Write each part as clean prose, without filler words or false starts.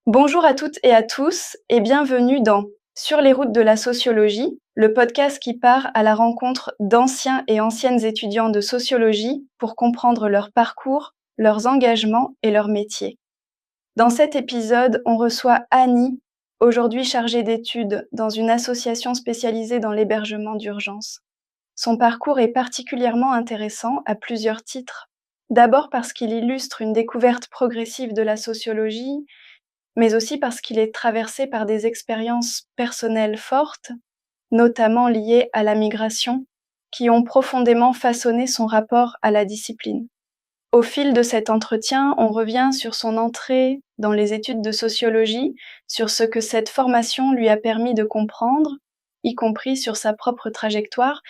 Bonjour à toutes et à tous et bienvenue dans Sur les routes de la sociologie, le podcast qui part à la rencontre d'anciens et anciennes étudiants de sociologie pour comprendre leur parcours, leurs engagements et leur métier. Dans cet épisode, on reçoit Annie, aujourd'hui chargée d'études dans une association spécialisée dans l'hébergement d'urgence. Son parcours est particulièrement intéressant à plusieurs titres. D'abord parce qu'il illustre une découverte progressive de la sociologie, mais aussi parce qu'il est traversé par des expériences personnelles fortes, notamment liées à la migration, qui ont profondément façonné son rapport à la discipline. Au fil de cet entretien, on revient sur son entrée dans les études de sociologie, sur ce que cette formation lui a permis de comprendre, y compris sur sa propre trajectoire,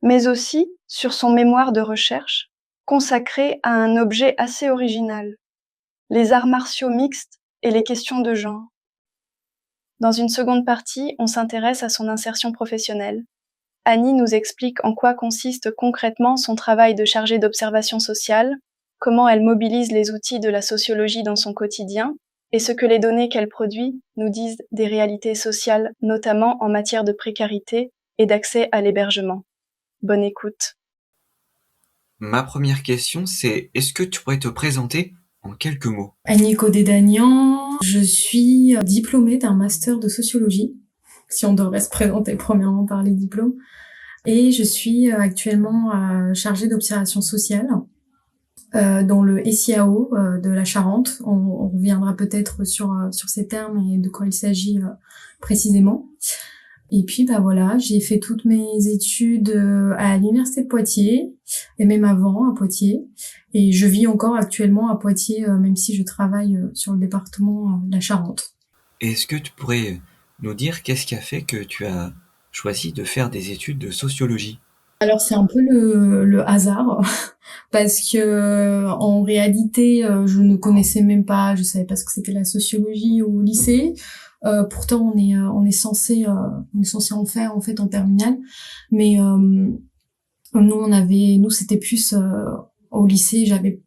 mais aussi sur son mémoire de recherche, consacré à un objet assez original, les arts martiaux mixtes et les questions de genre. Dans une seconde partie, on s'intéresse à son insertion professionnelle. Annie nous explique en quoi consiste concrètement son travail de chargée d'observation sociale, comment elle mobilise les outils de la sociologie dans son quotidien, et ce que les données qu'elle produit nous disent des réalités sociales, notamment en matière de précarité et d'accès à l'hébergement. Bonne écoute. Ma première question, c'est est-ce que tu pourrais te présenter en quelques mots? Annie Codé-Dagnan, je suis diplômée d'un master de sociologie, si on devrait se présenter premièrement par les diplômes, et je suis actuellement chargée d'observation sociale dans le SIAO de la Charente. On reviendra peut-être sur ces termes et de quoi il s'agit précisément. Et puis voilà, j'ai fait toutes mes études à l'université de Poitiers et même avant à Poitiers. Et je vis encore actuellement à Poitiers, même si je travaille sur le département de la Charente. Est-ce que tu pourrais nous dire qu'est-ce qui a fait que tu as choisi de faire des études de sociologie? Alors c'est un peu le hasard parce que en réalité je ne connaissais même pas, je savais pas ce que c'était la sociologie au lycée. Pourtant on est censé en faire en fait en terminale, mais nous c'était plus au lycée, j'avais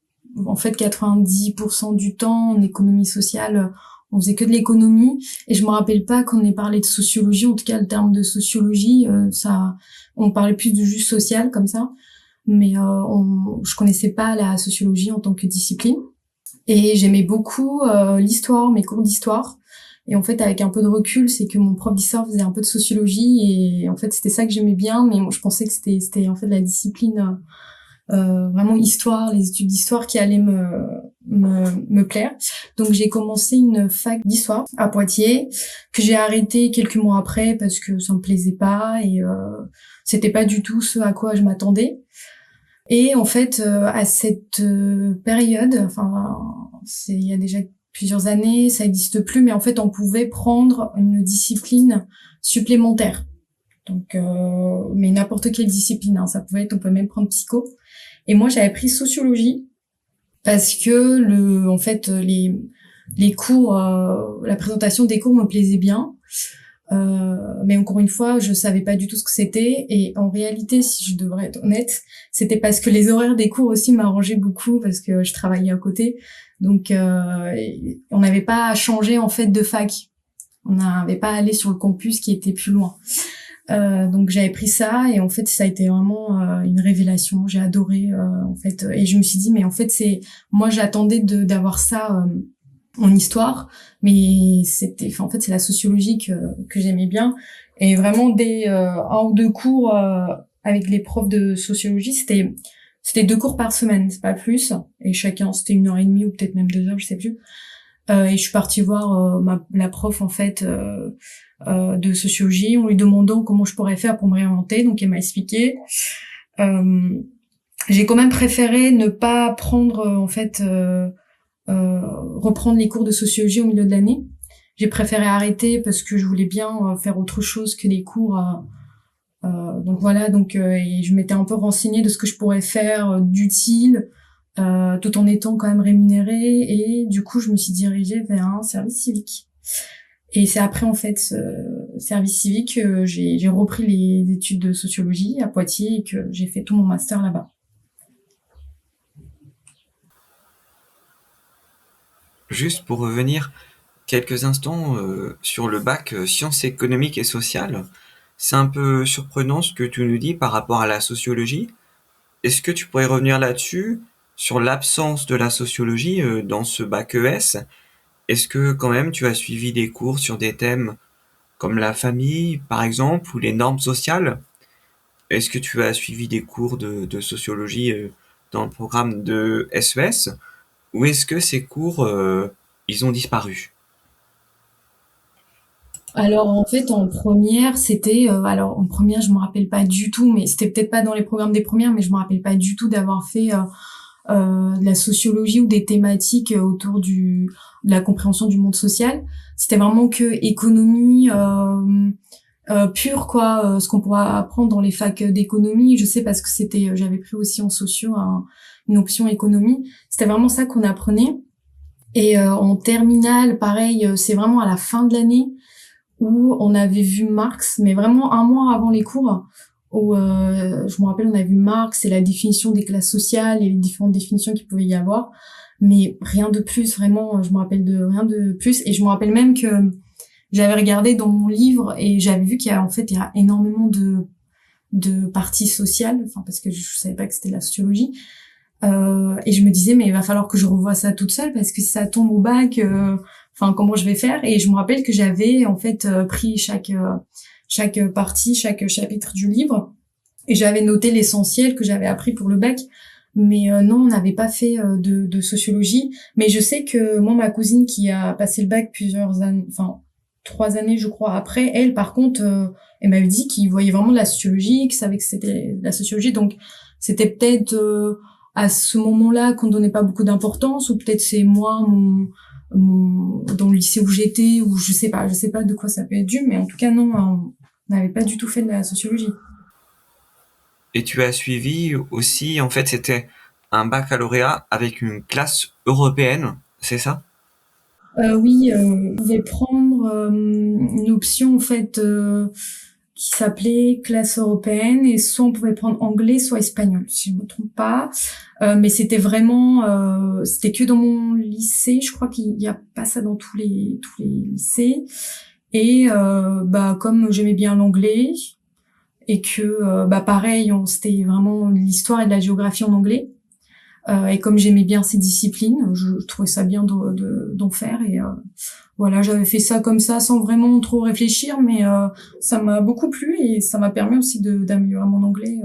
en fait 90% du temps en économie sociale, on faisait que de l'économie et je me rappelle pas qu'on ait parlé de sociologie, en tout cas le terme de sociologie, on parlait plus de juste social comme ça, mais je connaissais pas la sociologie en tant que discipline et j'aimais beaucoup l'histoire, mes cours d'histoire. Et en fait, avec un peu de recul, c'est que mon prof d'histoire faisait un peu de sociologie et en fait, c'était ça que j'aimais bien, mais moi, je pensais que c'était en fait la discipline vraiment histoire, les études d'histoire qui allaient me plaire. Donc j'ai commencé une fac d'histoire à Poitiers que j'ai arrêté quelques mois après parce que ça me plaisait pas et c'était pas du tout ce à quoi je m'attendais. Et en fait, à cette période, enfin, il y a déjà plusieurs années, ça n'existe plus, mais en fait, on pouvait prendre une discipline supplémentaire. Donc, mais n'importe quelle discipline, hein, ça pouvait être, on peut même prendre psycho. Et moi, j'avais pris sociologie parce que en fait, les cours, la présentation des cours me plaisait bien. Mais encore une fois, je savais pas du tout ce que c'était. Et en réalité, si je devrais être honnête, c'était parce que les horaires des cours aussi m'arrangeaient beaucoup parce que je travaillais à côté. Donc, on n'avait pas à changer en fait de fac. On n'avait pas à aller sur le campus qui était plus loin. Donc j'avais pris ça et en fait ça a été vraiment une révélation. J'ai adoré en fait et je me suis dit mais en fait moi j'attendais d'avoir ça en histoire, mais en fait c'est la sociologie que j'aimais bien et vraiment dès un ou deux cours avec les profs de sociologie, c'était 2 cours par semaine, c'est pas plus, et chacun c'était 1 heure et demie ou peut-être même 2 heures, je sais plus. Et je suis partie voir la prof en fait de sociologie en lui demandant comment je pourrais faire pour me réorienter. Donc elle m'a expliqué. J'ai quand même préféré ne pas prendre reprendre les cours de sociologie au milieu de l'année. J'ai préféré arrêter parce que je voulais bien faire autre chose que les cours. Donc voilà, et je m'étais un peu renseignée de ce que je pourrais faire d'utile, tout en étant quand même rémunérée. Et du coup, je me suis dirigée vers un service civique. Et c'est après en fait ce service civique que j'ai repris les études de sociologie à Poitiers et que j'ai fait tout mon master là-bas. Juste pour revenir, quelques instants sur le bac sciences économiques et sociales. C'est un peu surprenant ce que tu nous dis par rapport à la sociologie. Est-ce que tu pourrais revenir là-dessus, sur l'absence de la sociologie dans ce bac ES? Est-ce que quand même tu as suivi des cours sur des thèmes comme la famille, par exemple, ou les normes sociales? Est-ce que tu as suivi des cours de sociologie dans le programme de SES? Ou est-ce que ces cours, ils ont disparu? Alors en fait en première c'était alors en première je me rappelle pas du tout, mais c'était peut-être pas dans les programmes des premières, mais je me rappelle pas du tout d'avoir fait de la sociologie ou des thématiques autour de la compréhension du monde social. C'était vraiment que économie pure, quoi, ce qu'on pourra apprendre dans les facs d'économie. Je sais parce que j'avais pris aussi en socio une option économie. C'était vraiment ça qu'on apprenait. Et en terminale, pareil, c'est vraiment à la fin de l'année où on avait vu Marx, mais vraiment un mois avant les cours, où je me rappelle, on a vu Marx et la définition des classes sociales et les différentes définitions qu'il pouvait y avoir, mais rien de plus, vraiment, je me rappelle de rien de plus. Et je me rappelle même que j'avais regardé dans mon livre et j'avais vu qu'il y a énormément de parties sociales, enfin parce que je savais pas que c'était la sociologie. Et je me disais mais il va falloir que je revoie ça toute seule parce que si ça tombe au bac, enfin comment je vais faire? Et je me rappelle que j'avais en fait pris chaque partie, chaque chapitre du livre et j'avais noté l'essentiel que j'avais appris pour le bac. Mais non, on n'avait pas fait de sociologie. Mais je sais que moi, ma cousine qui a passé le bac plusieurs années, enfin 3 années je crois après, elle par contre, elle m'avait dit qu'il voyait vraiment de la sociologie, qu'il savait que c'était de la sociologie. Donc c'était peut-être à ce moment-là qu'on donnait pas beaucoup d'importance, ou peut-être c'est moi dans le lycée où j'étais, ou je sais pas de quoi ça peut être dû, mais en tout cas non, on n'avait pas du tout fait de la sociologie. Et tu as suivi aussi, en fait, c'était un baccalauréat avec une classe européenne, c'est ça? Oui, on pouvait prendre une option en fait qui s'appelait classe européenne, et soit on pouvait prendre anglais soit espagnol si je me trompe pas. Mais c'était vraiment c'était que dans mon lycée, je crois qu'il y a pas ça dans tous les lycées. Et bah comme j'aimais bien l'anglais et que bah pareil, c'était vraiment l'histoire et de la géographie en anglais. Et comme j'aimais bien ces disciplines, je trouvais ça bien d'en faire. Et voilà, j'avais fait ça comme ça sans vraiment trop réfléchir, mais ça m'a beaucoup plu et ça m'a permis aussi d'améliorer mon anglais.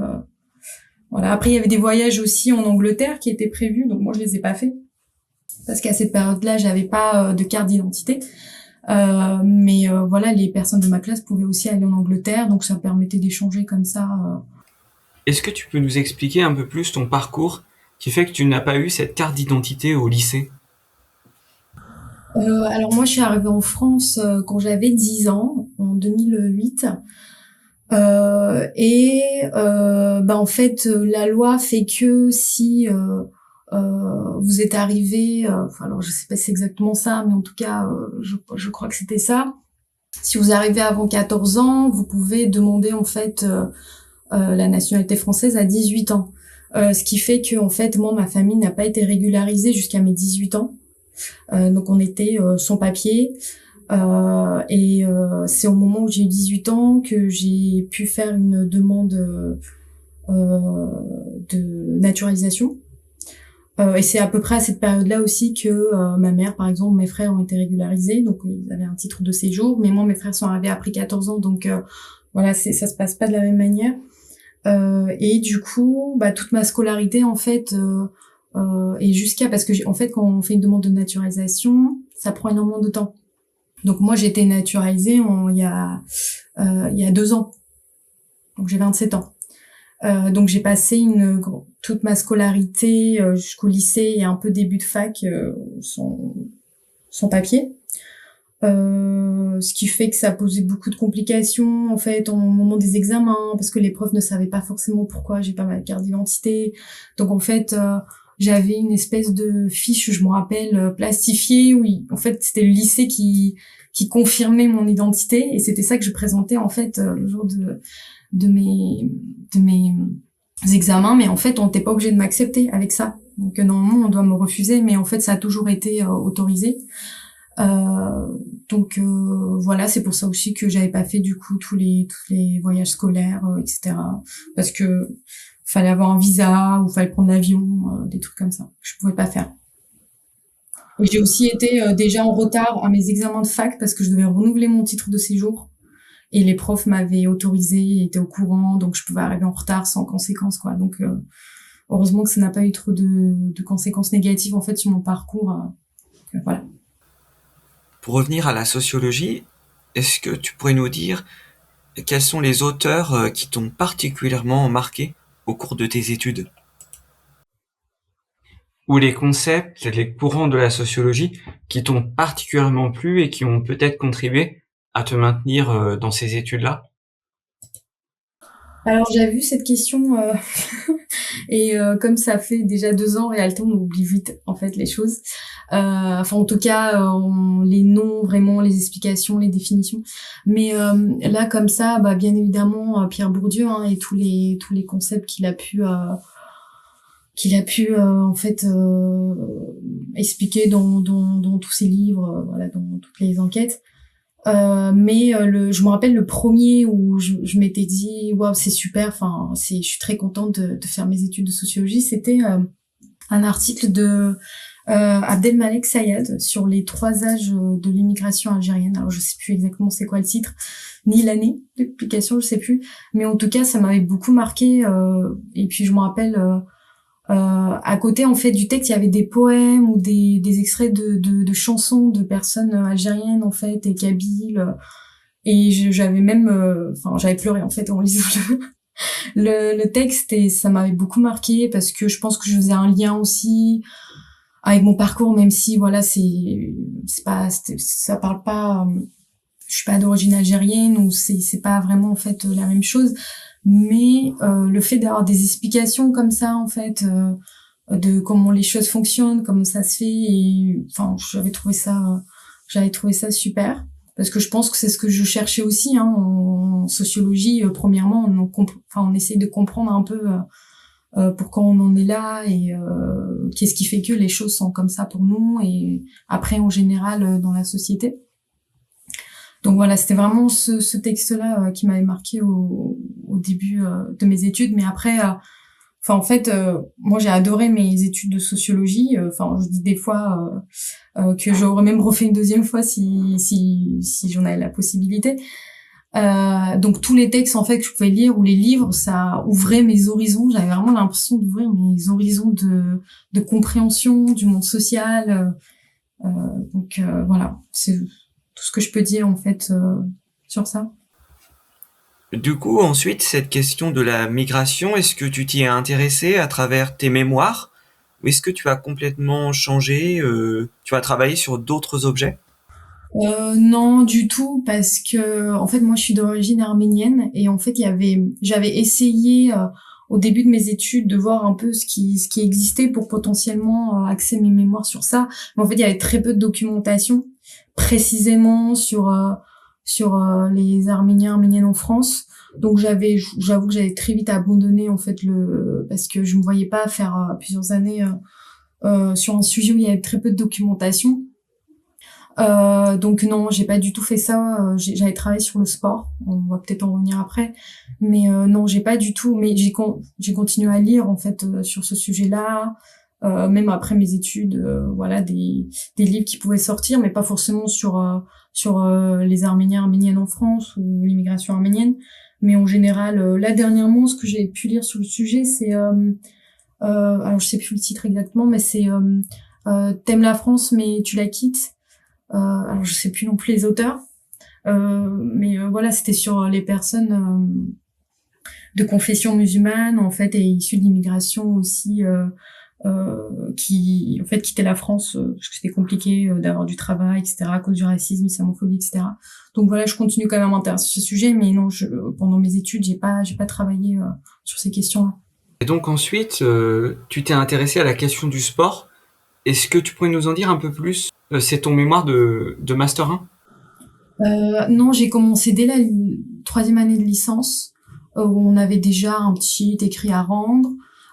Voilà. Après, il y avait des voyages aussi en Angleterre qui étaient prévus, donc moi je les ai pas faits parce qu'à cette période-là, j'avais pas de carte d'identité. Mais voilà, les personnes de ma classe pouvaient aussi aller en Angleterre, donc ça permettait d'échanger comme ça. Est-ce que tu peux nous expliquer un peu plus ton parcours qui fait que tu n'as pas eu cette carte d'identité au lycée? Alors moi, je suis arrivée en France quand j'avais 10 ans, en 2008. Bah en fait, la loi fait que si vous êtes arrivé, enfin alors je sais pas si c'est exactement ça, mais en tout cas, je crois que c'était ça. Si vous arrivez avant 14 ans, vous pouvez demander en fait la nationalité française à 18 ans. Ce qui fait que en fait, moi, ma famille n'a pas été régularisée jusqu'à mes 18 ans. Donc on était sans papier. C'est au moment où j'ai eu 18 ans que j'ai pu faire une demande de naturalisation. Et c'est à peu près à cette période-là aussi que ma mère, par exemple, mes frères ont été régularisés, donc ils avaient un titre de séjour. Mais moi, mes frères sont arrivés après 14 ans, donc voilà, ça se passe pas de la même manière. Et du coup, bah toute ma scolarité en fait, et jusqu'à parce que en fait quand on fait une demande de naturalisation, ça prend énormément de temps. Donc moi j'ai été naturalisée il y a 2 ans, donc j'ai 27 ans. Donc j'ai passé toute ma scolarité jusqu'au lycée et un peu début de fac sans papier. Ce qui fait que ça posait beaucoup de complications en fait au moment des examens, parce que les profs ne savaient pas forcément pourquoi j'ai pas ma carte d'identité. Donc en fait j'avais une espèce de fiche, je me rappelle, plastifiée, où en fait c'était le lycée qui confirmait mon identité, et c'était ça que je présentais en fait le jour de mes examens. Mais en fait on n'était pas obligé de m'accepter avec ça, donc normalement on doit me refuser, mais en fait ça a toujours été autorisé. Voilà, c'est pour ça aussi que j'avais pas fait du coup tous les voyages scolaires, etc. Parce que fallait avoir un visa ou fallait prendre l'avion, des trucs comme ça que je pouvais pas faire. Et j'ai aussi été déjà en retard à mes examens de fac parce que je devais renouveler mon titre de séjour et les profs m'avaient autorisé, étaient au courant, donc je pouvais arriver en retard sans conséquence, quoi. Donc heureusement que ça n'a pas eu trop de conséquences négatives en fait sur mon parcours. Voilà. Pour revenir à la sociologie, est-ce que tu pourrais nous dire quels sont les auteurs qui t'ont particulièrement marqué au cours de tes études? Ou les concepts, les courants de la sociologie qui t'ont particulièrement plu et qui ont peut-être contribué à te maintenir dans ces études-là? Alors j'ai vu cette question et comme ça fait déjà 2 ans, en réalité on oublie vite en fait les choses. Enfin en tout cas les noms, vraiment les explications, les définitions. Mais là comme ça, bah bien évidemment Pierre Bourdieu et tous les concepts qu'il a pu en fait expliquer dans tous ses livres, voilà, dans toutes les enquêtes. Je me rappelle le premier où je m'étais dit waouh c'est super, enfin je suis très contente de faire mes études de sociologie. C'était un article de Abdelmalek Sayad sur les 3 âges de l'immigration algérienne. Alors je sais plus exactement c'est quoi le titre ni l'année de publication, je sais plus, mais en tout cas ça m'avait beaucoup marqué. Et puis je me rappelle à côté en fait du texte il y avait des poèmes ou des extraits de chansons de personnes algériennes en fait et kabyles, et j'avais même j'avais pleuré en fait en lisant le texte, et ça m'avait beaucoup marqué parce que je pense que je faisais un lien aussi avec mon parcours, même si voilà ça parle pas, je suis pas d'origine algérienne ou c'est pas vraiment en fait la même chose. Mais le fait d'avoir des explications comme ça en fait de comment les choses fonctionnent, comment ça se fait, et enfin j'avais trouvé ça super parce que je pense que c'est ce que je cherchais aussi en sociologie. Premièrement on essaie de comprendre un peu pourquoi on en est là et qu'est-ce qui fait que les choses sont comme ça pour nous et après en général dans la société. Donc voilà, c'était vraiment ce texte-là qui m'avait marqué au début de mes études. Mais après, moi j'ai adoré mes études de sociologie. Je dis des fois que j'aurais même refait une deuxième fois si j'en avais la possibilité. Donc tous les textes en fait que je pouvais lire ou les livres, ça ouvrait mes horizons. J'avais vraiment l'impression d'ouvrir mes horizons de compréhension du monde social. Voilà, c'est tout ce que je peux dire en fait sur ça. Du coup, ensuite, cette question de la migration, est-ce que tu t'y es intéressé à travers tes mémoires ou est-ce que tu as complètement changé, tu as travaillé sur d'autres objets? Non, du tout, parce que en fait moi je suis d'origine arménienne et en fait j'avais essayé au début de mes études de voir un peu ce qui existait pour potentiellement axer mes mémoires sur ça. Mais en fait il y avait très peu de documentation précisément sur les arméniennes en France. Donc j'avoue que j'avais très vite abandonné en fait parce que je me voyais pas faire plusieurs années sur un sujet où il y avait très peu de documentation. Donc non, j'ai pas du tout fait ça. J'avais travaillé sur le sport. On va peut-être en revenir après. Mais non, j'ai pas du tout. Mais j'ai continué à lire en fait sur ce sujet-là. Même après mes études, voilà, des livres qui pouvaient sortir, mais pas forcément sur les arméniennes en France ou l'immigration arménienne. Mais en général, là dernièrement, ce que j'ai pu lire sur le sujet, c'est alors je sais plus le titre exactement, mais c'est T'aimes la France mais tu la quittes. Alors je sais plus non plus les auteurs, mais voilà, c'était sur les personnes de confession musulmane en fait et issues de l'immigration aussi, qui en fait quittaient la France parce que c'était compliqué d'avoir du travail, etc. à cause du racisme, islamophobie, etc. Donc voilà, je continue quand même à m'intéresser sur ce sujet, mais non, pendant mes études, j'ai pas travaillé sur ces questions-là. Et donc ensuite, tu t'es intéressé à la question du sport. Est-ce que tu pourrais nous en dire un peu plus? C'est ton mémoire de Master 1? Non, j'ai commencé dès la 3e année de licence, où on avait déjà un petit écrit à rendre.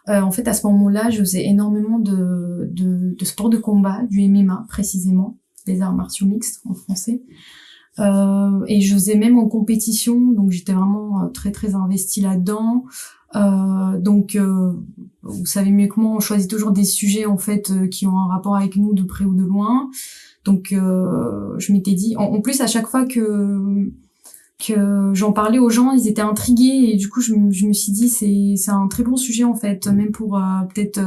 En fait, à ce moment-là, je faisais énormément de sport de combat, du MMA précisément. des arts martiaux mixtes en français. Et je faisais même en compétition, donc j'étais vraiment très très investie là-dedans. Donc vous savez mieux que moi, on choisit toujours des sujets en fait qui ont un rapport avec nous de près ou de loin. Donc je m'étais dit, en plus à chaque fois que j'en parlais aux gens, ils étaient intrigués et du coup je me suis dit c'est un très bon sujet en fait, même pour peut-être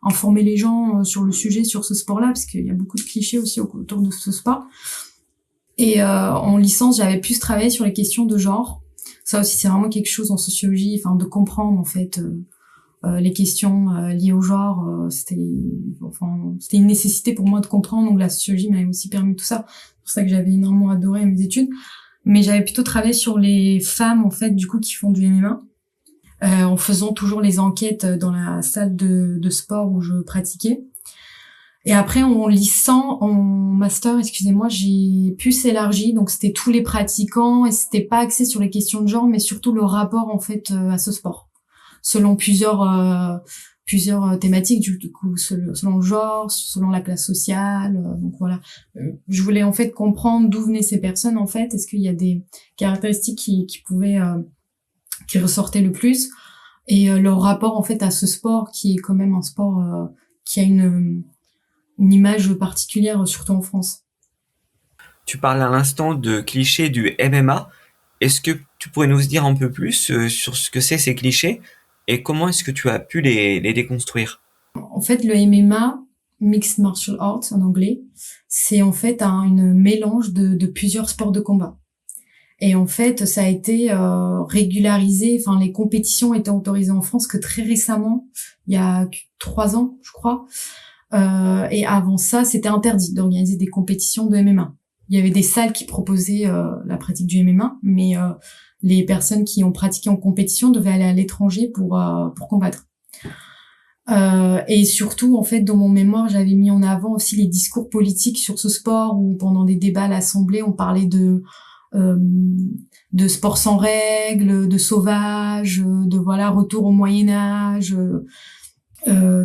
informer les gens sur le sujet, sur ce sport-là, parce qu'il y a beaucoup de clichés aussi autour de ce sport. Et en licence, j'avais plus travaillé sur les questions de genre. Ça aussi, c'est vraiment quelque chose en sociologie, enfin de comprendre en fait les questions liées au genre. C'était une nécessité pour moi de comprendre. Donc la sociologie m'avait aussi permis tout ça. C'est pour ça que j'avais énormément adoré mes études. Mais j'avais plutôt travaillé sur les femmes en fait du coup qui font du MMA. En faisant toujours les enquêtes dans la salle de sport où je pratiquais. Et après, en master, excusez-moi, j'ai plus élargi. Donc, c'était tous les pratiquants et c'était pas axé sur les questions de genre, mais surtout le rapport, en fait, à ce sport. Selon plusieurs thématiques, du coup, selon le genre, selon la classe sociale. Donc, voilà. Je voulais, en fait, comprendre d'où venaient ces personnes, en fait. Est-ce qu'il y a des caractéristiques qui ressortaient le plus? Et leur rapport, en fait, à ce sport, qui est quand même un sport qui a une image particulière, surtout en France. Tu parles à l'instant de clichés du MMA. Est-ce que tu pourrais nous dire un peu plus sur ce que c'est ces clichés et comment est-ce que tu as pu les déconstruire? En fait, le MMA, Mixed Martial Arts en anglais, c'est en fait une mélange de plusieurs sports de combat. Et en fait, ça a été régularisé, enfin les compétitions étaient autorisées en France que très récemment, il y a 3 ans, je crois. Et avant ça, c'était interdit d'organiser des compétitions de MMA. Il y avait des salles qui proposaient la pratique du MMA, mais les personnes qui ont pratiqué en compétition devaient aller à l'étranger pour combattre. Et surtout, en fait, dans mon mémoire, j'avais mis en avant aussi les discours politiques sur ce sport, où pendant des débats à l'Assemblée, on parlait de sport sans règles, de sauvage, de retour au Moyen-Âge.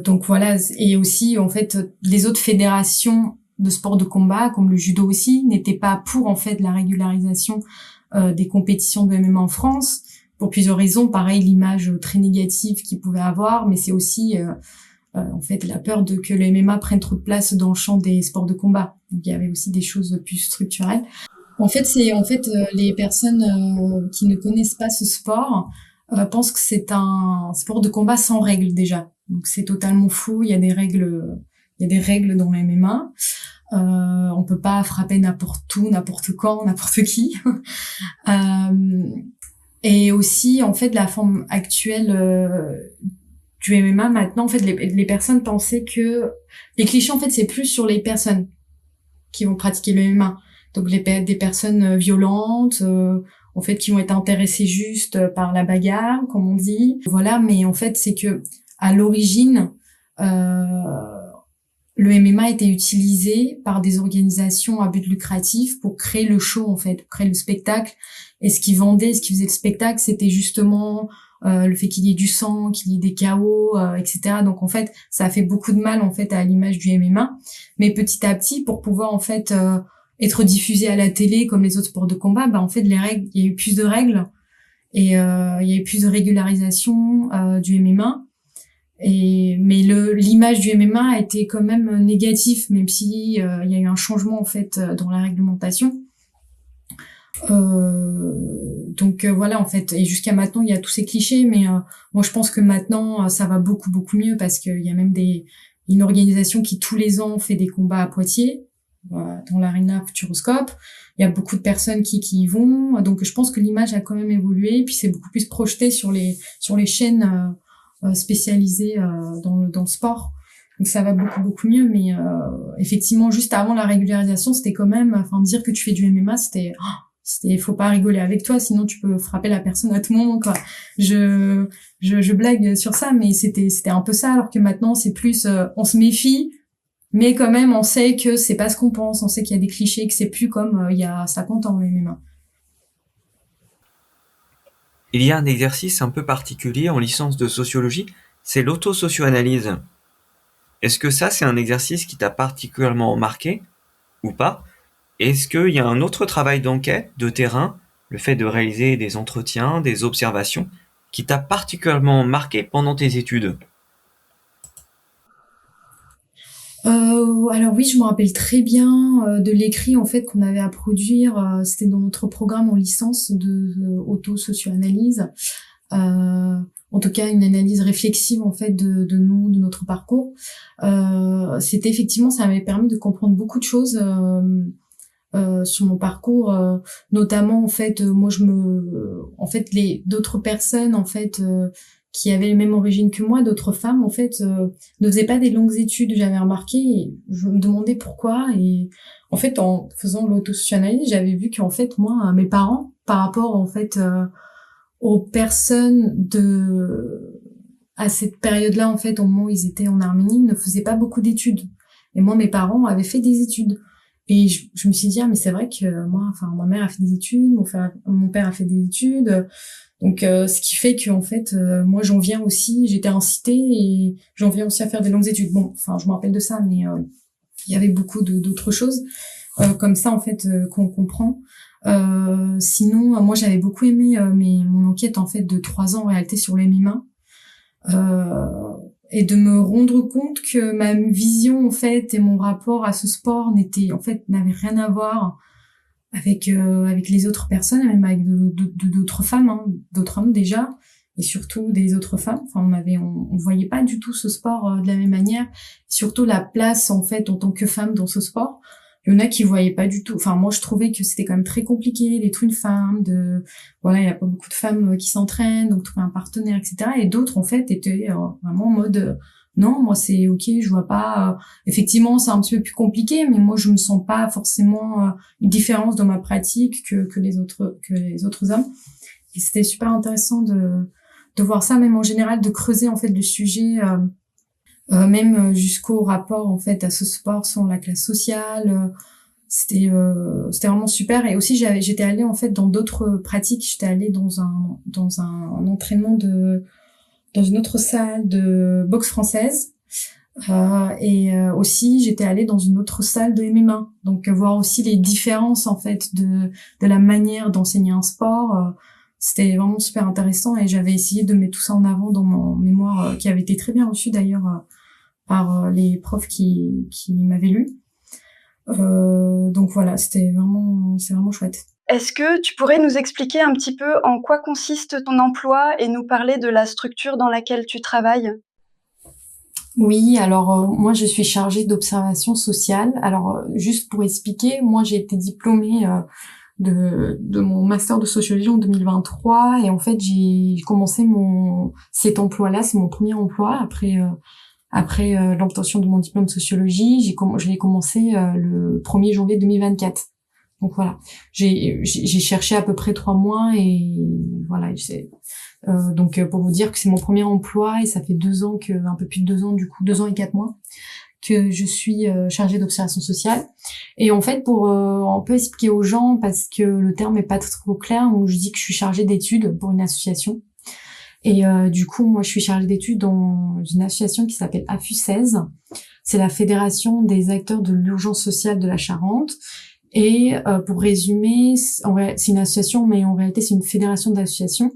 Donc voilà, et aussi en fait les autres fédérations de sport de combat comme le judo aussi n'étaient pas pour en fait la régularisation des compétitions de MMA en France pour plusieurs raisons. Pareil, l'image très négative qu'ils pouvaient avoir, mais c'est aussi en fait la peur que le MMA prenne trop de place dans le champ des sports de combat. Donc il y avait aussi des choses plus structurelles. En fait, les personnes qui ne connaissent pas ce sport pensent que c'est un sport de combat sans règles déjà. Donc c'est totalement faux. Il y a des règles dans le MMA. On peut pas frapper n'importe où, n'importe quand, n'importe qui. Et aussi, en fait, la forme actuelle du MMA maintenant, en fait, les personnes pensaient que les clichés, en fait, c'est plus sur les personnes qui vont pratiquer le MMA. Donc des personnes violentes, en fait, qui vont être intéressées juste par la bagarre, comme on dit. Voilà, mais en fait, c'est que à l'origine, le MMA a été utilisé par des organisations à but lucratif pour créer le show, en fait, pour créer le spectacle. Et ce qui vendait, ce qui faisait le spectacle, c'était justement le fait qu'il y ait du sang, qu'il y ait des chaos, etc. Donc en fait, ça a fait beaucoup de mal en fait à l'image du MMA. Mais petit à petit, pour pouvoir en fait être diffusé à la télé comme les autres sports de combat, en fait les règles, il y a eu plus de règles et il y a eu plus de régularisation du MMA. Mais l'image du MMA a été quand même négative, même si il y a eu un changement en fait dans la réglementation. Donc voilà en fait, et jusqu'à maintenant il y a tous ces clichés, mais moi je pense que maintenant ça va beaucoup mieux parce qu'il y a même une organisation qui tous les ans fait des combats à Poitiers dans l'Arena Futuroscope. Il y a beaucoup de personnes qui y vont, donc je pense que l'image a quand même évolué, puis c'est beaucoup plus projeté sur les chaînes spécialisées dans le sport. Donc ça va beaucoup mieux, mais effectivement juste avant la régularisation, c'était quand même, dire que tu fais du MMA, c'était faut pas rigoler avec toi, sinon tu peux frapper la personne à tout moment, quoi. Je blague sur ça, mais c'était un peu ça, alors que maintenant c'est plus on se méfie, mais quand même on sait que c'est pas ce qu'on pense, on sait qu'il y a des clichés, que c'est plus comme il y a 50 ans le MMA. Il y a un exercice un peu particulier en licence de sociologie, c'est l'auto-socio-analyse. Est-ce que ça, c'est un exercice qui t'a particulièrement marqué ou pas. Est-ce qu'il y a un autre travail d'enquête, de terrain, le fait de réaliser des entretiens, des observations, qui t'a particulièrement marqué pendant tes études? Alors oui, je me rappelle très bien de l'écrit en fait qu'on avait à produire. C'était dans notre programme en licence de auto-socio-analyse. En tout cas, une analyse réflexive en fait de nous, de notre parcours. C'était effectivement, ça m'avait permis de comprendre beaucoup de choses sur mon parcours, notamment en fait, en fait, les d'autres personnes en fait. Qui avaient les mêmes origines que moi, d'autres femmes, en fait, ne faisaient pas des longues études, j'avais remarqué, et je me demandais pourquoi, et en fait, en faisant l'auto-analyse, j'avais vu qu'en fait, moi, mes parents, par rapport, en fait, aux personnes à cette période-là, en fait, au moment où ils étaient en Arménie, ne faisaient pas beaucoup d'études. Et moi, mes parents avaient fait des études. Et je me suis dit, ah, mais c'est vrai que moi, enfin, ma mère a fait des études, mon père a fait des études, donc, ce qui fait que en fait, moi, j'en viens aussi. J'étais incitée et j'en viens aussi à faire des longues études. Bon, enfin, je me rappelle de ça, mais il y avait beaucoup d'autres choses comme ça en fait qu'on comprend. Sinon, moi, j'avais beaucoup aimé mon enquête en fait de 3 ans en réalité sur les MMA et de me rendre compte que ma vision en fait et mon rapport à ce sport n'avait rien à voir avec les autres personnes, même avec d'autres femmes, hein, d'autres hommes déjà, et surtout des autres femmes. Enfin, on voyait pas du tout ce sport de la même manière. Surtout la place en fait en tant que femme dans ce sport. Il y en a qui voyaient pas du tout. Enfin, moi je trouvais que c'était quand même très compliqué d'être une femme, voilà, il y a pas beaucoup de femmes qui s'entraînent, donc trouver un partenaire, etc. Et d'autres en fait étaient vraiment en mode non, moi c'est ok, je vois pas. Effectivement, c'est un petit peu plus compliqué, mais moi je me sens pas forcément une différence dans ma pratique que les autres hommes. Et c'était super intéressant de voir ça, même en général, de creuser en fait le sujet, même jusqu'au rapport en fait à ce sport selon la classe sociale. C'était vraiment super. Et aussi j'étais allée en fait dans d'autres pratiques. J'étais allée dans un entraînement dans une autre salle de boxe française. Aussi, j'étais allée dans une autre salle de MMA. Donc, voir aussi les différences, en fait, de la manière d'enseigner un sport. C'était vraiment super intéressant et j'avais essayé de mettre tout ça en avant dans mon mémoire, qui avait été très bien reçu d'ailleurs, par les profs qui m'avaient lu. Donc voilà, c'est vraiment chouette. Est-ce que tu pourrais nous expliquer un petit peu en quoi consiste ton emploi et nous parler de la structure dans laquelle tu travailles? Oui, alors moi je suis chargée d'observation sociale. Alors juste pour expliquer, moi j'ai été diplômée de mon master de sociologie en 2023 et en fait j'ai commencé cet emploi-là, c'est mon premier emploi après l'obtention de mon diplôme de sociologie. Je l'ai commencé le 1er janvier 2024. Donc voilà, j'ai cherché à peu près 3 mois et voilà. Donc pour vous dire que c'est mon premier emploi et ça fait un peu plus de 2 ans du coup, 2 ans et 4 mois que je suis chargée d'observation sociale. Et en fait pour un peu expliquer aux gens parce que le terme est pas trop clair, où je dis que je suis chargée d'études pour une association. Et du coup moi je suis chargée d'études dans une association qui s'appelle AFU16. C'est la Fédération des acteurs de l'urgence sociale de la Charente. Et pour résumer, c'est une association, mais en réalité c'est une fédération d'associations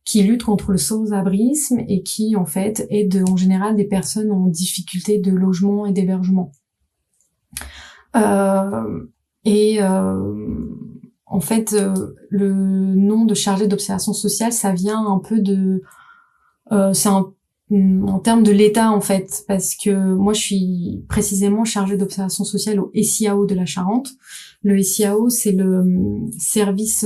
qui lutte contre le sans-abrisme et qui en fait aide en général des personnes en difficulté de logement et d'hébergement. En fait, le nom de chargé d'observation sociale, ça vient un peu c'est en termes de l'État en fait, parce que moi je suis précisément chargée d'observation sociale au SIAO de la Charente. Le SIAO, c'est le service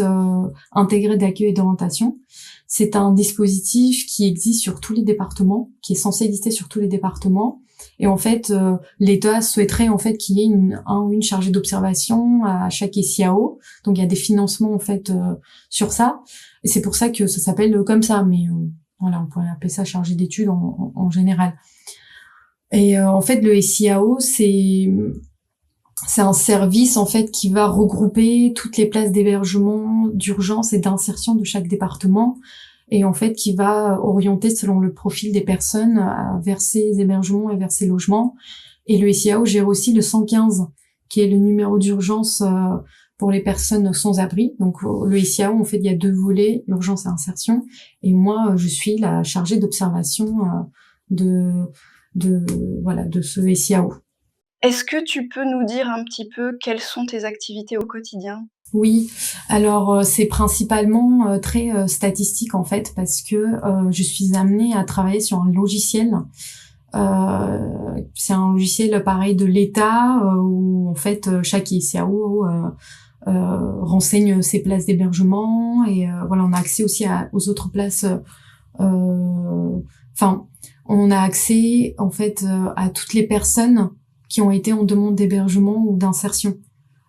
intégré d'accueil et d'orientation. C'est un dispositif qui existe sur tous les départements, qui est censé exister sur tous les départements. Et en fait, l'État souhaiterait en fait qu'il y ait une chargée d'observation à chaque SIAO. Donc il y a des financements en fait sur ça. Et c'est pour ça que ça s'appelle comme ça. Mais voilà, on pourrait appeler ça chargé d'études en général. Et en fait, le SIAO, c'est un service en fait qui va regrouper toutes les places d'hébergement, d'urgence et d'insertion de chaque département et en fait qui va orienter selon le profil des personnes vers ces hébergements et vers ces logements. Et le SIAO gère aussi le 115 qui est le numéro d'urgence pour les personnes sans abri. Donc le SIAO, en fait, il y a 2 volets, urgence et insertion. Et moi, je suis la chargée d'observation de ce SIAO. Est-ce que tu peux nous dire un petit peu quelles sont tes activités au quotidien? Oui, alors c'est principalement très statistique en fait, parce que je suis amenée à travailler sur un logiciel. C'est un logiciel pareil de l'État où en fait chaque SIAO renseigne ses places d'hébergement et voilà, on a accès aussi aux autres places. Enfin, on a accès en fait à toutes les personnes qui ont été en demande d'hébergement ou d'insertion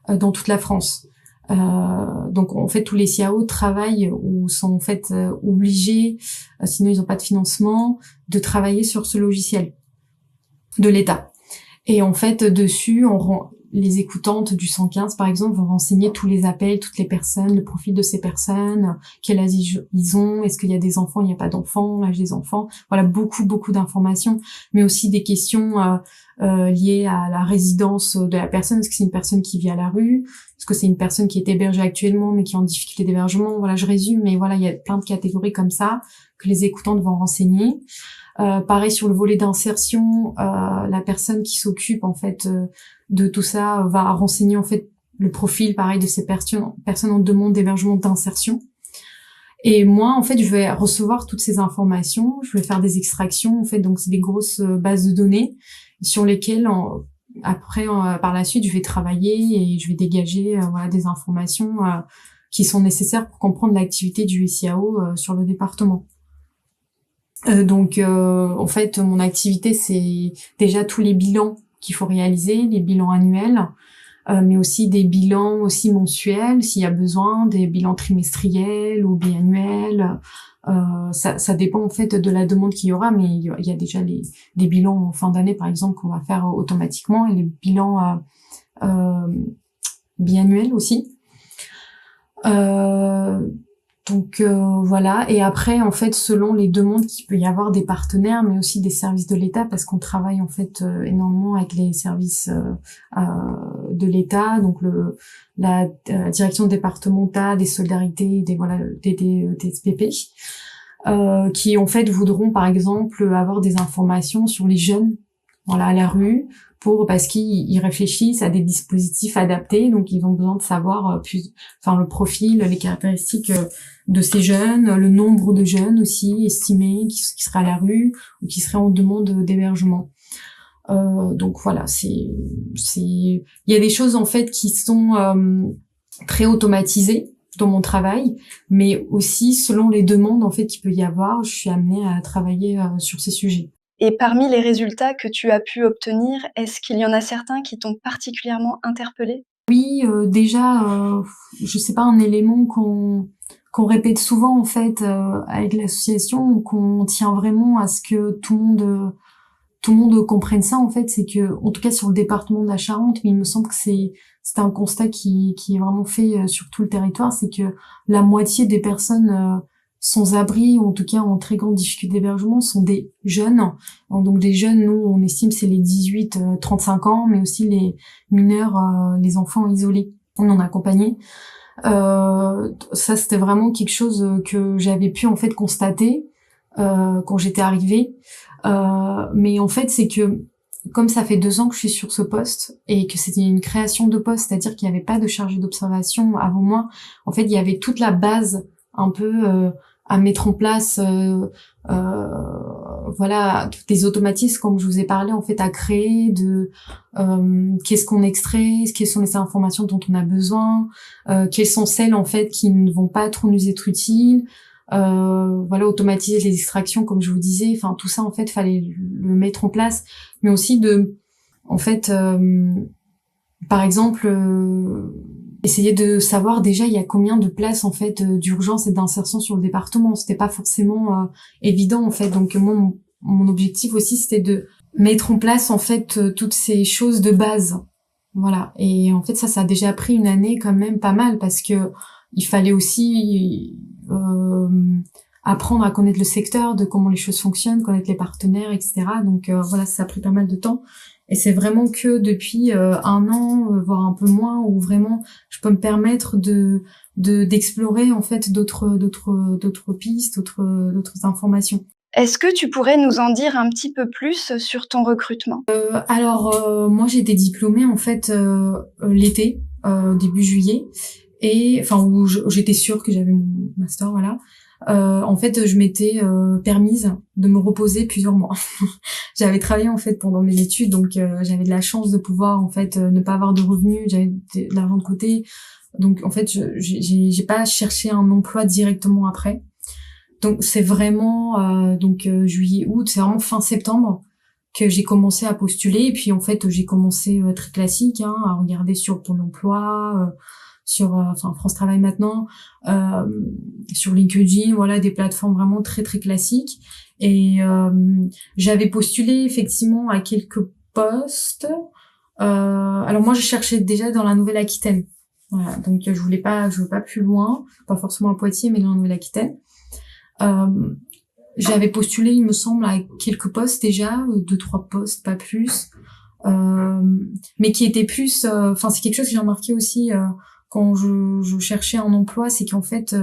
dans toute la France. Donc en fait tous les SIAO travaillent ou sont en fait obligés, sinon ils n'ont pas de financement, de travailler sur ce logiciel de l'État. Et en fait dessus, les écoutantes du 115 par exemple vont renseigner tous les appels, toutes les personnes, le profil de ces personnes, quel âge ils ont, est-ce qu'il y a des enfants, il n'y a pas d'enfants, l'âge des enfants, voilà, beaucoup d'informations, mais aussi des questions liées à la résidence de la personne, est-ce que c'est une personne qui vit à la rue, est-ce que c'est une personne qui est hébergée actuellement mais qui est en difficulté d'hébergement, voilà, je résume, mais voilà, il y a plein de catégories comme ça que les écoutantes vont renseigner. Pareil sur le volet d'insertion, la personne qui s'occupe en fait de tout ça va renseigner en fait le profil pareil de ces personnes en demande d'hébergement d'insertion. Et moi en fait je vais recevoir toutes ces informations, je vais faire des extractions en fait, donc c'est des grosses bases de données sur lesquelles après par la suite je vais travailler et je vais dégager voilà des informations qui sont nécessaires pour comprendre l'activité du SIAO sur le département. Donc en fait mon activité c'est déjà tous les bilans qu'il faut réaliser, les bilans annuels, mais aussi des bilans aussi mensuels s'il y a besoin, des bilans trimestriels ou biannuels. Ça dépend en fait de la demande qu'il y aura, mais il y a déjà des bilans en fin d'année par exemple qu'on va faire automatiquement et les bilans biannuels aussi. Donc voilà, et après en fait selon les demandes qu'il peut y avoir des partenaires mais aussi des services de l'État parce qu'on travaille en fait énormément avec les services de l'État, donc la direction départementale des solidarités des TSPP qui en fait voudront par exemple avoir des informations sur les jeunes voilà à la rue parce qu'ils réfléchissent à des dispositifs adaptés, donc ils ont besoin de savoir le profil, les caractéristiques de ces jeunes, le nombre de jeunes aussi estimés qui seraient à la rue ou qui seraient en demande d'hébergement. Donc voilà, il y a des choses en fait qui sont très automatisées dans mon travail, mais aussi selon les demandes en fait qu'il peut y avoir, je suis amenée à travailler sur ces sujets. Et parmi les résultats que tu as pu obtenir, est-ce qu'il y en a certains qui t'ont particulièrement interpellée? Oui, déjà, je sais pas, un élément qu'on répète souvent en fait avec l'association, qu'on tient vraiment à ce que tout le monde comprenne ça en fait, c'est que en tout cas sur le département de la Charente, mais il me semble que c'est un constat qui est vraiment fait sur tout le territoire, c'est que la moitié des personnes sans abri, ou en tout cas en très grande difficulté d'hébergement, sont des jeunes. Donc des jeunes, nous, on estime c'est les 18-35 ans, mais aussi les mineurs, les enfants isolés non accompagnés. Ça, c'était vraiment quelque chose que j'avais pu en fait constater quand j'étais arrivée. Mais en fait, c'est que comme ça fait 2 ans que je suis sur ce poste et que c'était une création de poste, c'est-à-dire qu'il n'y avait pas de chargé d'observation avant moi, en fait, il y avait toute la base un peu à mettre en place, voilà, des automatismes comme je vous ai parlé en fait à créer, qu'est-ce qu'on extrait, quelles sont les informations dont on a besoin, quelles sont celles en fait qui ne vont pas trop nous être utiles, voilà, automatiser les extractions comme je vous disais, enfin tout ça en fait fallait le mettre en place, mais aussi en fait par exemple essayer de savoir déjà il y a combien de places en fait d'urgence et d'insertion sur le département. C'était pas forcément évident en fait. Donc moi mon objectif aussi c'était de mettre en place en fait toutes ces choses de base. Voilà. Et en fait ça a déjà pris une année quand même pas mal parce que il fallait aussi apprendre à connaître le secteur, de comment les choses fonctionnent, connaître les partenaires, etc. Donc voilà, ça a pris pas mal de temps. Et c'est vraiment que depuis un an, voire un peu moins, où vraiment je peux me permettre d'explorer en fait d'autres pistes, d'autres informations. Est-ce que tu pourrais nous en dire un petit peu plus sur ton recrutement? Alors moi j'ai été diplômée en fait l'été, début juillet, et enfin où j'étais sûre que j'avais mon master, voilà. En fait, je m'étais permise de me reposer plusieurs mois. J'avais travaillé en fait pendant mes études, donc j'avais de la chance de pouvoir en fait ne pas avoir de revenus, j'avais de l'argent de côté. Donc en fait, j'ai pas cherché un emploi directement après. Donc c'est vraiment juillet, août, c'est vraiment fin septembre que j'ai commencé à postuler. Et puis en fait, j'ai commencé très classique à regarder sur Pôle emploi, sur France Travail maintenant, euh, sur LinkedIn, voilà, des plateformes vraiment très très classiques. Et j'avais postulé effectivement à quelques postes. Alors moi, je cherchais déjà dans la Nouvelle-Aquitaine. Voilà, donc je veux pas plus loin, pas forcément à Poitiers, mais dans la Nouvelle-Aquitaine. J'avais postulé, il me semble, à quelques postes déjà, 2-3 postes, pas plus, mais qui étaient plus. C'est quelque chose que j'ai remarqué aussi quand je cherchais un emploi, c'est qu'en fait,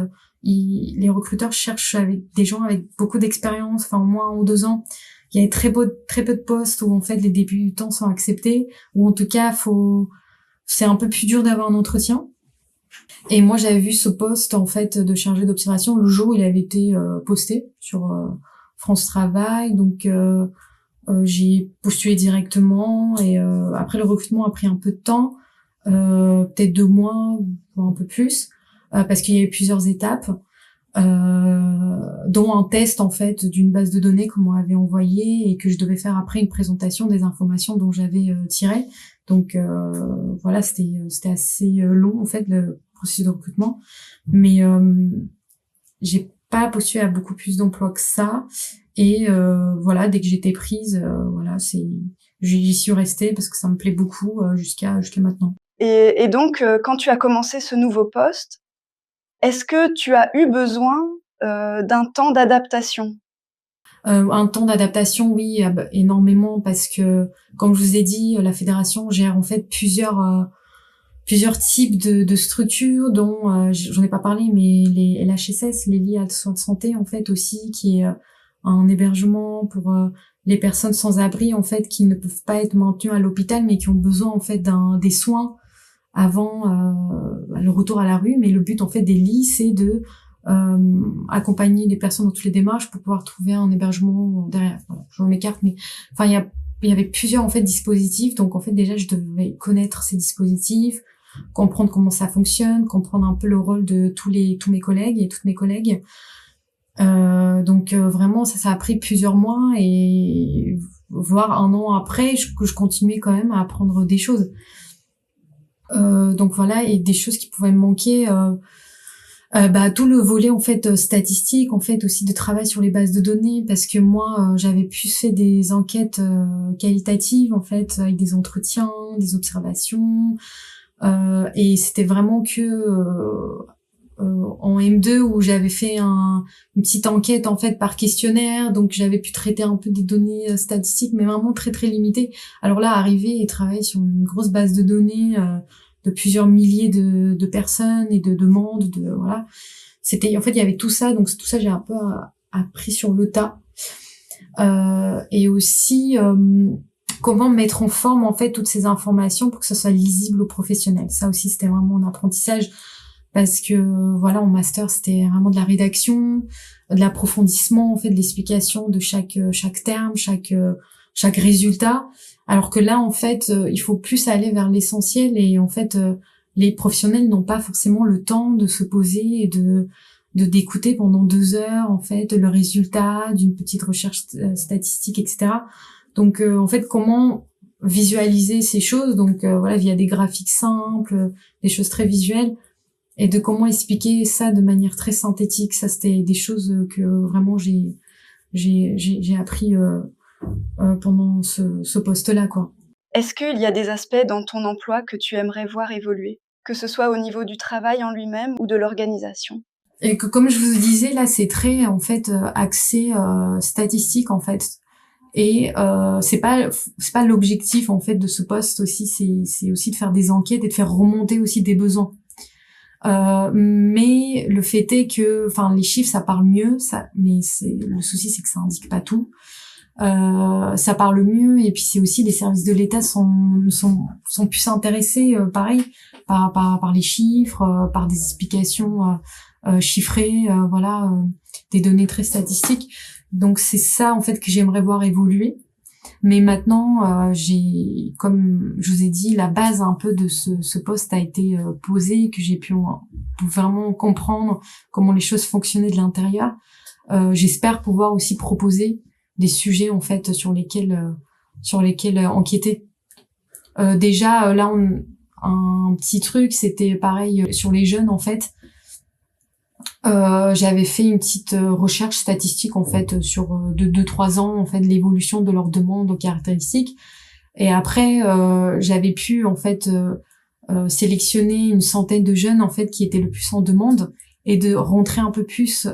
les recruteurs cherchent avec des gens avec beaucoup d'expérience, enfin au moins 1 ou 2 ans. Il y avait très peu de postes où en fait les débutants sont acceptés, ou en tout cas c'est un peu plus dur d'avoir un entretien. Et moi, j'avais vu ce poste en fait de chargé d'observation le jour où il avait été posté sur France Travail. Donc j'ai postulé directement et après le recrutement a pris un peu de temps, peut-être 2 mois, voire un peu plus, parce qu'il y a eu plusieurs étapes, dont un test en fait d'une base de données qu'on m'avait envoyée et que je devais faire après une présentation des informations dont j'avais tiré. Donc voilà, c'était assez long en fait le processus de recrutement, mais j'ai pas postulé à beaucoup plus d'emplois que ça. Et voilà, dès que j'étais prise, j'y suis restée parce que ça me plaît beaucoup jusqu'à maintenant. Et donc, quand tu as commencé ce nouveau poste, est-ce que tu as eu besoin d'un temps d'adaptation? Un temps d'adaptation, oui, énormément, parce que, comme je vous ai dit, la fédération gère en fait plusieurs types de structures, dont j'en ai pas parlé, mais les LHSS, les lits à soins de santé en fait aussi, qui est un hébergement pour les personnes sans abri en fait, qui ne peuvent pas être maintenues à l'hôpital, mais qui ont besoin en fait des soins avant le retour à la rue. Mais le but en fait des lits, c'est de accompagner les personnes dans toutes les démarches pour pouvoir trouver un hébergement derrière. Voilà, je m'écarte, mais enfin il y avait plusieurs en fait dispositifs, donc en fait déjà je devais connaître ces dispositifs, comprendre comment ça fonctionne, comprendre un peu le rôle de tous mes collègues et toutes mes collègues. Donc vraiment ça a pris plusieurs mois, et voire 1 an après que je continuais quand même à apprendre des choses. Donc voilà, et des choses qui pouvaient me manquer, tout le volet en fait statistique, en fait aussi de travail sur les bases de données, parce que moi j'avais plus fait des enquêtes qualitatives en fait, avec des entretiens, des observations, et c'était vraiment que en M2 où j'avais fait une petite enquête en fait par questionnaire, donc j'avais pu traiter un peu des données statistiques, mais vraiment très très limitées. Alors là, arriver et travailler sur une grosse base de données de plusieurs milliers de personnes et de demandes, voilà, c'était en fait il y avait tout ça, donc tout ça j'ai un peu appris sur le tas, et aussi comment mettre en forme en fait toutes ces informations pour que ça soit lisible aux professionnels. Ça aussi c'était vraiment un apprentissage, parce que voilà, en master c'était vraiment de la rédaction, de l'approfondissement en fait, de l'explication de chaque terme, chaque résultat, alors que là en fait il faut plus aller vers l'essentiel, et en fait les professionnels n'ont pas forcément le temps de se poser et de d'écouter pendant 2 heures en fait le résultat d'une petite recherche statistique, etc. Donc en fait comment visualiser ces choses, donc voilà, via des graphiques simples, des choses très visuelles, et de comment expliquer ça de manière très synthétique. Ça, c'était des choses que vraiment j'ai appris pendant ce poste-là, quoi. Est-ce qu'il y a des aspects dans ton emploi que tu aimerais voir évoluer, que ce soit au niveau du travail en lui-même ou de l'organisation? Et que, comme je vous disais, là, c'est très, en fait, axé statistique, en fait. Et c'est pas l'objectif en fait de ce poste aussi, c'est aussi de faire des enquêtes et de faire remonter aussi des besoins. Mais le fait est que, enfin, les chiffres ça parle mieux, mais le souci c'est que ça indique pas tout. Ça parle mieux, et puis c'est aussi les services de l'État sont plus intéressés, pareil, par les chiffres, par des explications chiffrées, voilà, des données très statistiques. Donc c'est ça en fait que j'aimerais voir évoluer. Mais maintenant, comme je vous ai dit, la base un peu de ce poste a été posée, que j'ai pu vraiment comprendre comment les choses fonctionnaient de l'intérieur. J'espère pouvoir aussi proposer des sujets en fait sur lesquels enquêter. Déjà là, un petit truc, c'était pareil sur les jeunes en fait. J'avais fait une petite recherche statistique en fait sur de 2-3 ans en fait l'évolution de leurs demandes aux caractéristiques, et après j'avais pu en fait sélectionner une centaine de jeunes en fait qui étaient le plus en demande, et de rentrer un peu plus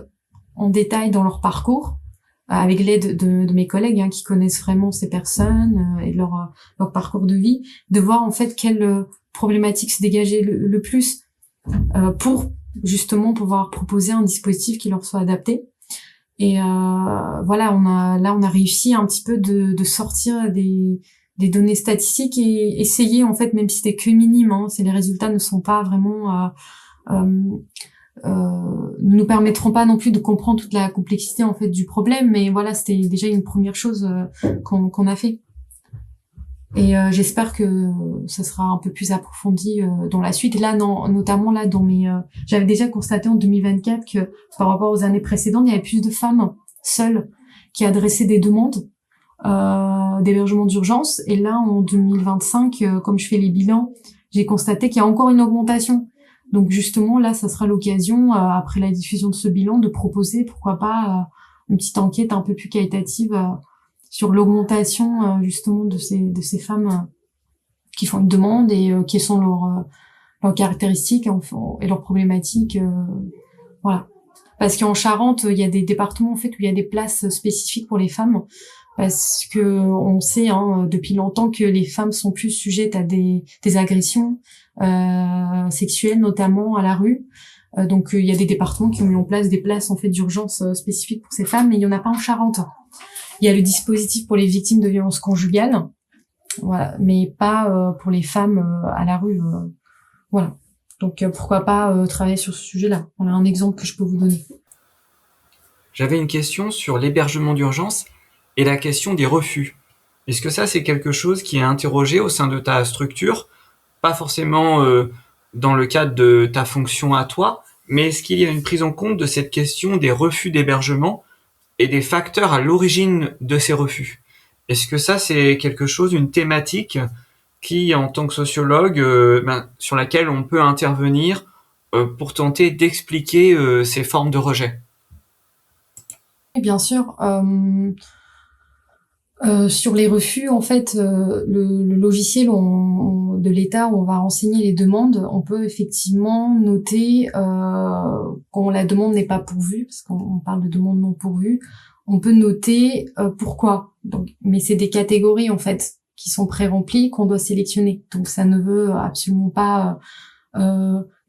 en détail dans leur parcours avec l'aide de mes collègues qui connaissent vraiment ces personnes et leur parcours de vie, de voir en fait quelles problématiques se dégageaient le plus pour justement pouvoir proposer un dispositif qui leur soit adapté. Et voilà, on a réussi un petit peu de sortir des données statistiques et essayer en fait, même si c'était que minime, les résultats ne sont pas vraiment ne nous permettront pas non plus de comprendre toute la complexité en fait du problème, mais voilà, c'était déjà une première chose qu'on a fait. Et j'espère que ça sera un peu plus approfondi dans la suite. Et là, notamment là, j'avais déjà constaté en 2024 que par rapport aux années précédentes, il y avait plus de femmes seules qui adressaient des demandes d'hébergement d'urgence. Et là, en 2025, comme je fais les bilans, j'ai constaté qu'il y a encore une augmentation. Donc justement, là, ça sera l'occasion, après la diffusion de ce bilan, de proposer, pourquoi pas, une petite enquête un peu plus qualitative sur l'augmentation justement de ces femmes qui font une demande, et quelles sont leurs caractéristiques et leurs problématiques, voilà. Parce qu'en Charente, il y a des départements en fait où il y a des places spécifiques pour les femmes, parce que on sait depuis longtemps que les femmes sont plus sujettes à des agressions sexuelles, notamment à la rue. Donc il y a des départements qui ont mis en place des places en fait d'urgence spécifiques pour ces femmes, mais il y en a pas en Charente. Il y a le dispositif pour les victimes de violences conjugales, voilà, mais pas pour les femmes à la rue, voilà. Donc pourquoi pas travailler sur ce sujet-là. Voilà un exemple que je peux vous donner. J'avais une question sur l'hébergement d'urgence et la question des refus. Est-ce que ça, c'est quelque chose qui est interrogé au sein de ta structure? Pas forcément dans le cadre de ta fonction à toi, mais est-ce qu'il y a une prise en compte de cette question des refus d'hébergement et des facteurs à l'origine de ces refus? Est-ce que ça, c'est quelque chose, une thématique qui, en tant que sociologue, sur laquelle on peut intervenir pour tenter d'expliquer ces formes de rejet? Bien sûr. Sur les refus, en fait, le logiciel de l'État où on va renseigner les demandes, on peut effectivement noter quand la demande n'est pas pourvue, parce qu'on parle de demande non pourvue, on peut noter pourquoi. Donc, mais c'est des catégories en fait qui sont pré-remplies qu'on doit sélectionner. Donc ça ne veut absolument pas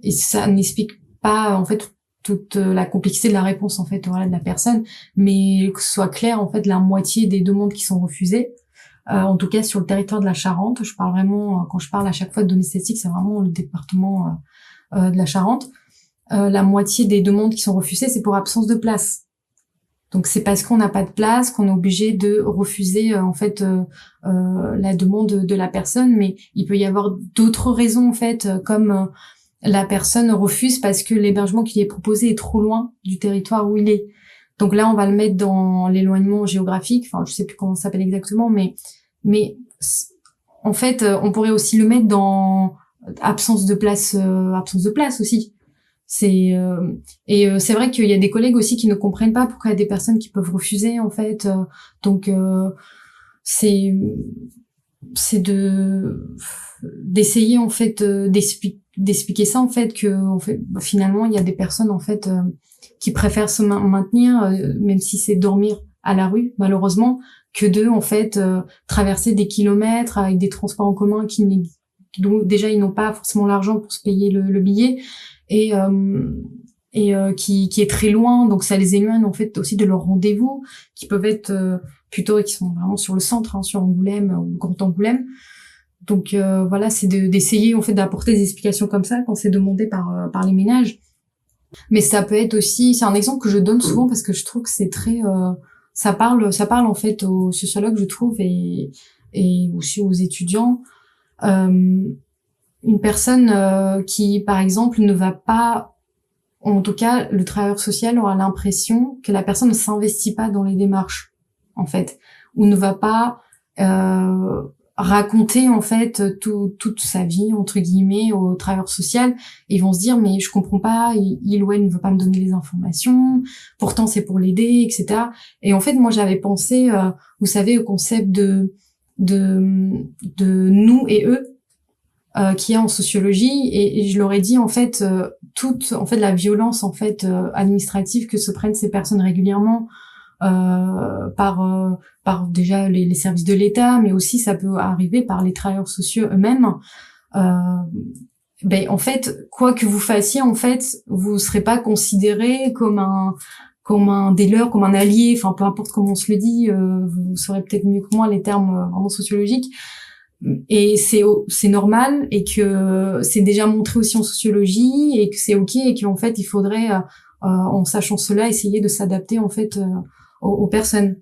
et ça n'explique pas en fait toute la complexité de la réponse en fait, voilà, de la personne, mais que ce soit clair en fait, la moitié des demandes qui sont refusées, en tout cas sur le territoire de la Charente. Je parle vraiment, quand je parle à chaque fois de données statistiques, c'est vraiment le département de la Charente. La moitié des demandes qui sont refusées, c'est pour absence de place. Donc c'est parce qu'on n'a pas de place qu'on est obligé de refuser en fait la demande de la personne, mais il peut y avoir d'autres raisons en fait, comme la personne refuse parce que l'hébergement qui lui est proposé est trop loin du territoire où il est. Donc là, on va le mettre dans l'éloignement géographique. Enfin, je sais plus comment ça s'appelle exactement, mais en fait, on pourrait aussi le mettre dans absence de place aussi. C'est vrai qu'il y a des collègues aussi qui ne comprennent pas pourquoi il y a des personnes qui peuvent refuser en fait. Donc c'est d'essayer en fait d'expliquer ça en fait, que en fait finalement il y a des personnes en fait qui préfèrent se maintenir même si c'est dormir à la rue, malheureusement, que de en fait traverser des kilomètres avec des transports en commun dont déjà ils n'ont pas forcément l'argent pour se payer le billet et qui est très loin, donc ça les éloigne en fait aussi de leurs rendez-vous qui peuvent être plutôt qui sont vraiment sur le centre, sur Angoulême ou Grand Angoulême. Donc voilà, c'est d'essayer en fait d'apporter des explications comme ça quand c'est demandé par les ménages. Mais ça peut être aussi, c'est un exemple que je donne souvent parce que je trouve que c'est très ça parle en fait aux sociologues, je trouve, et aussi aux étudiants. Une personne qui par exemple ne va pas, en tout cas le travailleur social aura l'impression que la personne ne s'investit pas dans les démarches en fait, ou ne va pas raconter en fait toute sa vie entre guillemets au travailleur social. Ils vont se dire mais je comprends pas, il ou elle ne veut pas me donner les informations, pourtant c'est pour l'aider, etc. Et en fait moi j'avais pensé vous savez au concept de nous et eux qu'il y a en sociologie, et je leur ai dit en fait toute en fait la violence en fait administrative que se prennent ces personnes régulièrement par déjà les services de l'État, mais aussi ça peut arriver par les travailleurs sociaux eux-mêmes. Ben en fait, quoi que vous fassiez, en fait, vous serez pas considéré comme un dealer, comme un allié, enfin peu importe comment on se le dit, vous saurez peut-être mieux que moi les termes vraiment sociologiques. Et c'est normal, et que c'est déjà montré aussi en sociologie, et que c'est ok, et qu'en fait il faudrait en sachant cela essayer de s'adapter en fait aux personnes.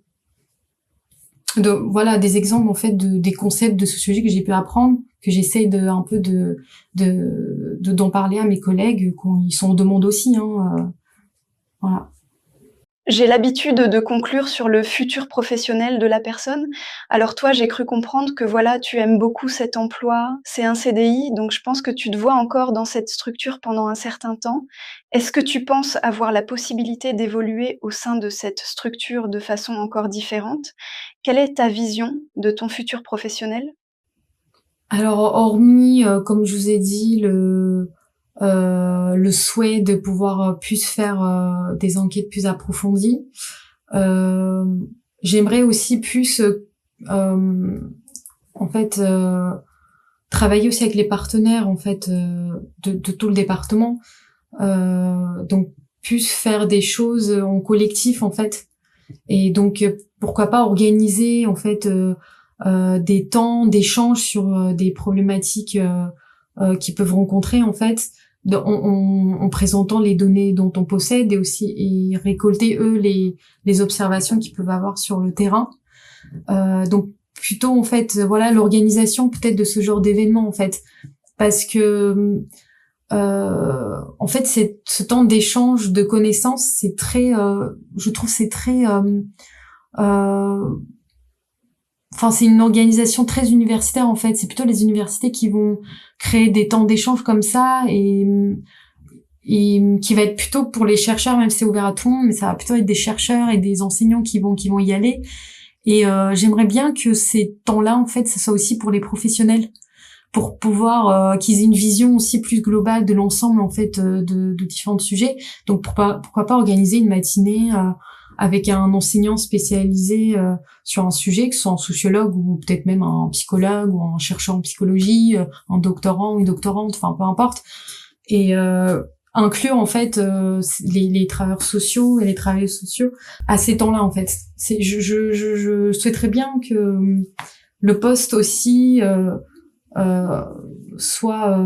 Donc voilà des exemples en fait des concepts de sociologie que j'ai pu apprendre, que j'essaye d'en parler à mes collègues quand ils sont en demande aussi, voilà. J'ai l'habitude de conclure sur le futur professionnel de la personne. Alors toi, j'ai cru comprendre que voilà, tu aimes beaucoup cet emploi, c'est un CDI, donc je pense que tu te vois encore dans cette structure pendant un certain temps. Est-ce que tu penses avoir la possibilité d'évoluer au sein de cette structure de façon encore différente? Quelle est ta vision de ton futur professionnel? Alors hormis, comme je vous ai dit, le souhait de pouvoir plus faire des enquêtes plus approfondies, euh, j'aimerais aussi plus en fait travailler aussi avec les partenaires en fait de tout le département, donc plus faire des choses en collectif en fait, et donc pourquoi pas organiser en fait des temps d'échange sur des problématiques qu'ils peuvent rencontrer en fait, en présentant les données dont on possède, et aussi et récolter eux les observations qu'ils peuvent avoir sur le terrain. Donc plutôt en fait voilà l'organisation peut-être de ce genre d'événement en fait, parce que en fait ce temps d'échange de connaissances c'est très je trouve c'est très enfin c'est une organisation très universitaire en fait, c'est plutôt les universités qui vont créer des temps d'échange comme ça, et qui va être plutôt pour les chercheurs, même si c'est ouvert à tout le monde, mais ça va plutôt être des chercheurs et des enseignants qui vont y aller. Et j'aimerais bien que ces temps-là en fait ça soit aussi pour les professionnels, pour pouvoir qu'ils aient une vision aussi plus globale de l'ensemble en fait de différents sujets. Donc pourquoi pas organiser une matinée avec un enseignant spécialisé sur un sujet, que ce soit un sociologue ou peut-être même un psychologue ou un chercheur en psychologie, un doctorant ou une doctorante, enfin peu importe, et inclure en fait les travailleurs sociaux et les travailleurs sociaux à ces temps-là en fait. Je souhaiterais bien que le poste aussi soit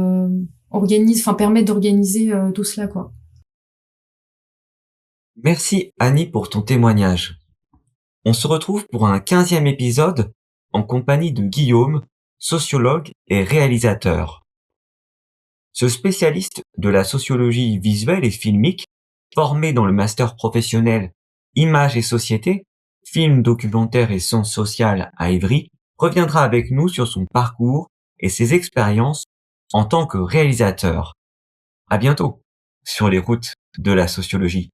permette d'organiser tout cela quoi. Merci Annie pour ton témoignage. On se retrouve pour un 15e épisode en compagnie de Guillaume, sociologue et réalisateur. Ce spécialiste de la sociologie visuelle et filmique, formé dans le master professionnel Images et Société, film documentaire et sciences sociales à Évry, reviendra avec nous sur son parcours et ses expériences en tant que réalisateur. À bientôt sur les routes de la sociologie.